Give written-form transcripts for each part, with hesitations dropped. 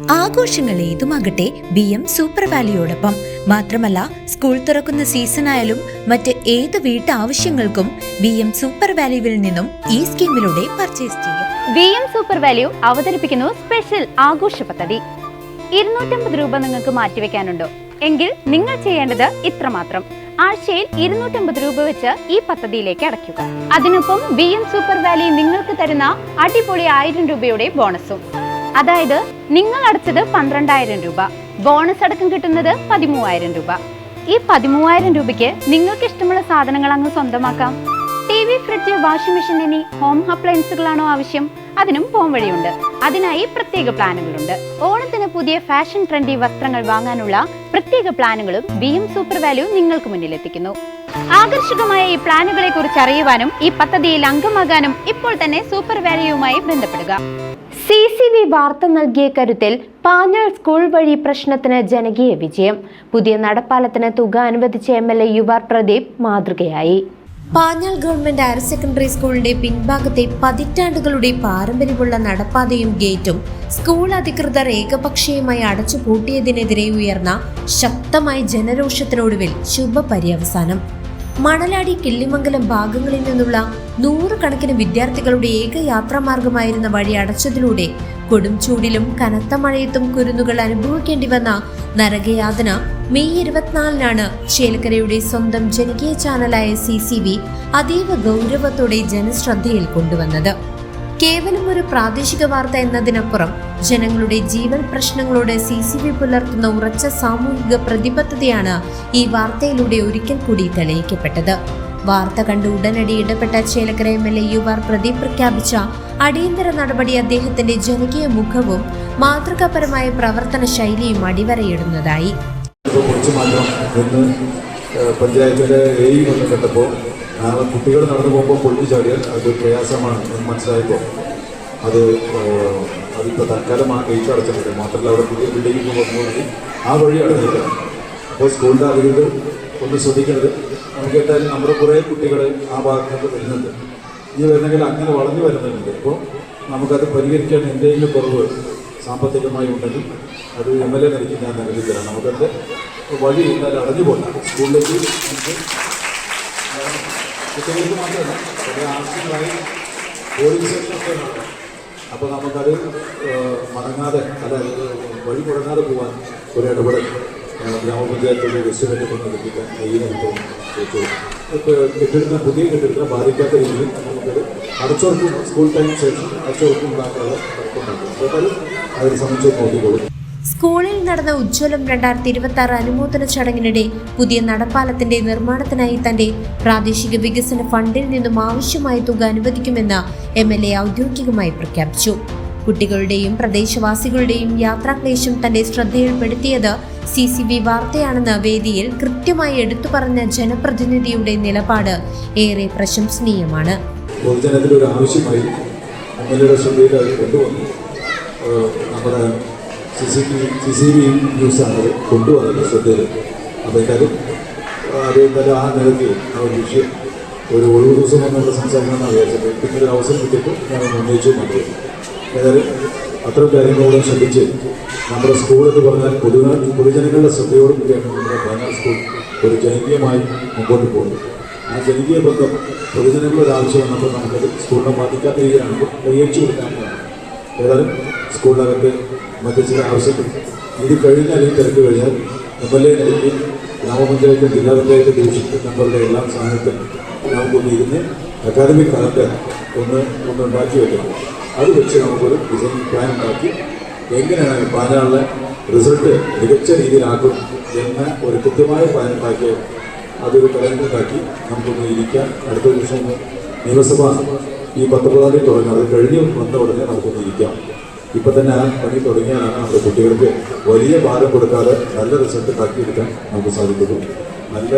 ആഘോഷങ്ങൾ ഏതുമാകട്ടെ BM super വാലിയോടൊപ്പം. മാത്രമല്ല, സ്കൂൾ തുറക്കുന്ന സീസണായാലും മറ്റ് ഏത് വീട്ടാവശ്യങ്ങൾക്കും BM സൂപ്പർ വാല്യൂവിൽ നിന്നും ഈ സ്കീമിലൂടെ പർച്ചേസ് ചെയ്യാം. BM സൂപ്പർ വാല്യൂ അവതരിപ്പിക്കുന്നു സ്പെഷ്യൽ ആഘോഷ പദ്ധതി. 250 രൂപ നിങ്ങൾക്ക് മാറ്റിവെക്കാനുണ്ടോ? എങ്കിൽ നിങ്ങൾ ചെയ്യേണ്ടത് ഇത്രമാത്രം: ആഴ്ചയിൽ 250 രൂപ വെച്ച് ഈ പദ്ധതിയിലേക്ക് അടയ്ക്കുക. അതിനൊപ്പം BM സൂപ്പർ വാല്യൂ നിങ്ങൾക്ക് തരുന്ന അടിപൊളി 1000 രൂപയുടെ ബോണസും. അതായത് നിങ്ങൾ അടച്ചത് 12,000 രൂപ, ബോണസ് അടക്കം കിട്ടുന്നത് 13,000 രൂപ. ഈ 13,000 രൂപയ്ക്ക് നിങ്ങൾക്ക് ഇഷ്ടമുള്ള സാധനങ്ങൾ അങ്ങ് സ്വന്തമാക്കാം. TV, ഫ്രിഡ്ജ്, വാഷിംഗ് മെഷീൻ എന്നീ ഹോം അപ്ലയൻസുകളാണോ ആവശ്യം? അതിനും പോം വഴിയുണ്ട്. അതിനായി പ്രത്യേക പ്ലാനുകളുണ്ട്. ഓണത്തിന് പുതിയ ഫാഷൻ ട്രെൻഡി വസ്ത്രങ്ങൾ വാങ്ങാനുള്ള പ്രത്യേക പ്ലാനുകളും BM സൂപ്പർ വാല്യൂ നിങ്ങൾക്ക് മുന്നിലെത്തിക്കുന്നു. ആകർഷകമായ ഈ പ്ലാനുകളെ കുറിച്ച് അറിയുവാനും ഈ പദ്ധതിയിൽ അംഗമാകാനും ഇപ്പോൾ തന്നെ സൂപ്പർ വാല്യൂവുമായി ബന്ധപ്പെടുക. CCV വാർത്ത നൽകിയ കരുത്തിൽ പാഞ്ഞാൾ സ്കൂൾ വഴി പ്രശ്നത്തിന് ജനകീയ വിജയം. പുതിയ നടപ്പാലത്തിന് തുക അനുവദിച്ച MLA UR പ്രദീപ് മാതൃകയായി. പാഞ്ഞാൾ ഗവൺമെന്റ് ഹയർ സെക്കൻഡറി സ്കൂളിന്റെ പിൻഭാഗത്തെ പതിറ്റാണ്ടുകളുടെ പാരമ്പര്യമുള്ള നടപ്പാതയും ഗേറ്റും സ്കൂൾ അധികൃതർ ഏകപക്ഷീയമായി അടച്ചുപൂട്ടിയതിനെതിരെ ഉയർന്ന ശക്തമായ ജനരോഷത്തിനൊടുവിൽ ശുഭപര്യവസാനം. മണലാടി, കിള്ളിമംഗലം ഭാഗങ്ങളിൽ നിന്നുള്ള 100 കണക്കിന് വിദ്യാർത്ഥികളുടെ ഏക യാത്രാമാർഗമായിരുന്ന വഴി അടച്ചതിലൂടെ കൊടും ചൂടിലും കനത്ത മഴയത്തും കുരുന്നുകൾ അനുഭവിക്കേണ്ടി വന്ന നരകയാതന മെയ് 24-നാണ് ചേലക്കരയുടെ സ്വന്തം ജനകീയ ചാനലായ CCV അതീവ ഗൗരവത്തോടെ ജനശ്രദ്ധയിൽ കൊണ്ടുവന്നത്. കേവലം ഒരു പ്രാദേശിക വാർത്ത എന്നതിനപ്പുറം ജനങ്ങളുടെ ജീവൻ പ്രശ്നങ്ങളോട് CCV പുലർത്തുന്ന ഉറച്ച സാമൂഹിക പ്രതിബദ്ധതയാണ് ഈ വാർത്തയിലൂടെ ഒരിക്കൽ കൂടി തെളിയിക്കപ്പെട്ടത്. വാർത്ത കണ്ട് ഉടനടി ഇടപെട്ട ചേലക്കര MLA UR പ്രദീപ് പ്രഖ്യാപിച്ച അടിയന്തര നടപടി അദ്ദേഹത്തിന്റെ ജനകീയ മുഖവും മാതൃകാപരമായ പ്രവർത്തന ശൈലിയും അടിവരയിടുന്നതായി. പഞ്ചായത്തിലെ കണ്ടപ്പോൾ കുട്ടികൾ നടന്നു പോകുമ്പോൾ പൊളിഞ്ഞു ചാടിയാൽ അത് പ്രയാസമാണ് എന്ന് മനസ്സിലായപ്പോൾ അതിപ്പോൾ തൽക്കാലം ആ ഗേറ്റ് അടച്ചിട്ടുണ്ട്. മാത്രമല്ല, അവിടെ പുതിയ ബിൽഡിംഗ് വന്നുകൊണ്ട് ആ വഴി അടഞ്ഞില്ല. അപ്പോൾ സ്കൂളിൻ്റെ അധികൃതർ ഒന്ന് ശ്രദ്ധിക്കുന്നത്. നമുക്ക് കേട്ടാൽ നമ്മുടെ കുറേ കുട്ടികൾ ആ ഭാഗത്തൊക്കെ വരുന്നുണ്ട്. ഈ വരുന്നെങ്കിൽ അങ്ങനെ വളഞ്ഞു വരുന്നുണ്ട്. അപ്പോൾ നമുക്കത് പരിഹരിക്കാൻ എന്തെങ്കിലും കുറവ് സാമ്പത്തികമായി ഉണ്ടെങ്കിൽ അത് MLA നിലയ്ക്ക് ഞാൻ നൽകി തരാം. നമുക്കത് വഴി എന്നാൽ അടഞ്ഞു പോകണം. സ്കൂളിലേക്ക് നമുക്ക് കുട്ടികൾക്ക് മാത്രമല്ല വളരെ ആവശ്യമായി പോലീസൊക്കെ നടക്കും. അപ്പോൾ നമുക്കത് മടങ്ങാതെ വഴി മുടങ്ങാതെ പോകാൻ ഒരു ഇടപെടൽ ഗ്രാമപഞ്ചായത്തിൻ്റെ എസ്റ്റിമേറ്റ് ലഭിക്കാൻ കഴിയുന്ന കെട്ടിടത്തിന് പുതിയ കെട്ടിടത്തിന് ബാധിക്കാത്ത രീതിയിൽ നമുക്കത് അടച്ചുറപ്പും സ്കൂൾ ടൈം ശേഷം അടച്ചുറപ്പും ഉണ്ടാക്കാനുള്ള കുഴപ്പമുണ്ടാക്കും. അപ്പോൾ അതിനെ സംബന്ധിച്ച് നോക്കിക്കോളും. സ്കൂളിൽ നടന്ന ഉജ്ജ്വലം 2026 അനുമോദന ചടങ്ങിനിടെ പുതിയ നടപ്പാലത്തിന്റെ നിർമ്മാണത്തിനായി തന്റെ പ്രാദേശിക വികസന ഫണ്ടിൽ നിന്നും ആവശ്യമായ തുക അനുവദിക്കുമെന്ന് MLA ഔദ്യോഗികമായി പ്രഖ്യാപിച്ചു. കുട്ടികളുടെയും പ്രദേശവാസികളുടെയും യാത്രാക്ലേശം തന്റെ ശ്രദ്ധയിൽപ്പെടുത്തിയത് CCV വാർത്തയാണെന്ന വേദിയിൽ കൃത്യമായി എടുത്തു പറഞ്ഞ ജനപ്രതിനിധിയുടെ നിലപാട് ഏറെ പ്രശംസനീയമാണ്. പൊതുജനത്തിലൊരു ആവശ്യമായി MLA ശ്രദ്ധയിൽ കൊണ്ടുവന്നു. നമ്മുടെ CCV ന്യൂസാണ് കൊണ്ടുവന്നത് ശ്രദ്ധയിൽ. അപ്പോൾ എന്തായാലും എന്തായാലും ആ നിലയ്ക്ക് ആ ഒരു വിഷയം ഒരു ഒഴിവ് ദിവസം വന്നുള്ള സംസാരിക്കണമെന്നാണ് വിചാരിച്ചത്. പിന്നൊരു അവസരം കിട്ടിയപ്പോൾ ഞാൻ ഉന്നയിച്ചു മാത്രമേ. ഏതായാലും അത്തരം കാര്യങ്ങളോട് ശ്രദ്ധിച്ച് നമ്മുടെ സ്കൂൾ എന്ന് പറഞ്ഞാൽ പൊതുജനങ്ങളുടെ ശ്രദ്ധയോടും കൂടിയാണ് നമ്മുടെ പാഞ്ഞാൾ സ്കൂൾ ഒരു ജനകീയമായി മുമ്പോട്ട് പോകുന്നത്. ആ ജനകീയ ബന്ധം പൊതുജനങ്ങളുടെ ആവശ്യം വന്നപ്പോൾ നമുക്കത് സ്കൂളിനെ ബാധിക്കാത്ത രീതിയിലാണ് പരിഹരിച്ചു കൊടുക്കാനാണ്. ഏതായാലും സ്കൂളിനകത്ത് മറ്റു ചില ആവശ്യങ്ങൾ ഇത് കഴിഞ്ഞാൽ ഈ തിരക്ക് കഴിഞ്ഞാൽ MLA നിലയ്ക്ക് ഗ്രാമപഞ്ചായത്ത്, ജില്ലാ പഞ്ചായത്ത്, ഡിവിഷൻ മെമ്പറുടെ എല്ലാം സാന്നിധ്യം നമുക്കൊന്ന് ഇരുന്ന് അക്കാദമിക് കാലത്ത് ഒന്ന് ഉണ്ടാക്കി വെക്കണം. അത് വെച്ച് നമുക്കൊരു ഡിസൈൻ പ്ലാൻ ഉണ്ടാക്കി എങ്ങനെയാണ് പാഞ്ഞാളിലെ റിസൾട്ട് മികച്ച രീതിയിലാക്കും എന്ന ഒരു കൃത്യമായ പ്ലാൻ ഉണ്ടാക്കി അതൊരു കലണ്ടർ ഉണ്ടാക്കി നമുക്കൊന്ന് ഇരിക്കാൻ. അടുത്ത ദിവസം നിയമസഭ ഈ 19-ാം തീയതി തുടങ്ങും. അത് കഴിഞ്ഞ് വന്ന ഉടനെ നമുക്കൊന്ന് ഇരിക്കാം. ഇപ്പം തന്നെ ആ പണി തുടങ്ങിയാലാണ് നമ്മുടെ കുട്ടികൾക്ക് വലിയ ഭാരം കൊടുക്കാതെ നല്ല റിസൾട്ട് ഉണ്ടാക്കിയെടുക്കാൻ നമുക്ക് സാധിക്കുന്നു. നല്ല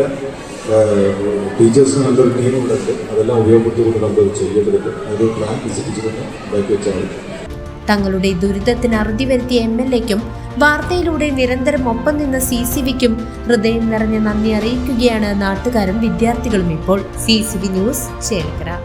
ടീച്ചേഴ്സിന് നല്ലൊരു ടീമുണ്ട്. അതെല്ലാം ഉപയോഗപ്പെടുത്തിക്കൊണ്ട് നമുക്ക് ചെയ്യേണ്ടതുണ്ട്. അതൊരു പ്ലാൻ വികസിപ്പിച്ചുകൊണ്ട് ഉണ്ടാക്കി വെച്ചാൽ മതി. തങ്ങളുടെ ദുരിതത്തിന് അറുതി വരുത്തിയ MLAയ്ക്കും വാർത്തയിലൂടെ നിരന്തരം ഒപ്പം നിന്ന CCVക്കും ഹൃദയം നിറഞ്ഞ നന്ദി അറിയിക്കുകയാണ് നാട്ടുകാരും വിദ്യാർത്ഥികളും ഇപ്പോൾ. CCV news, Chelakkara.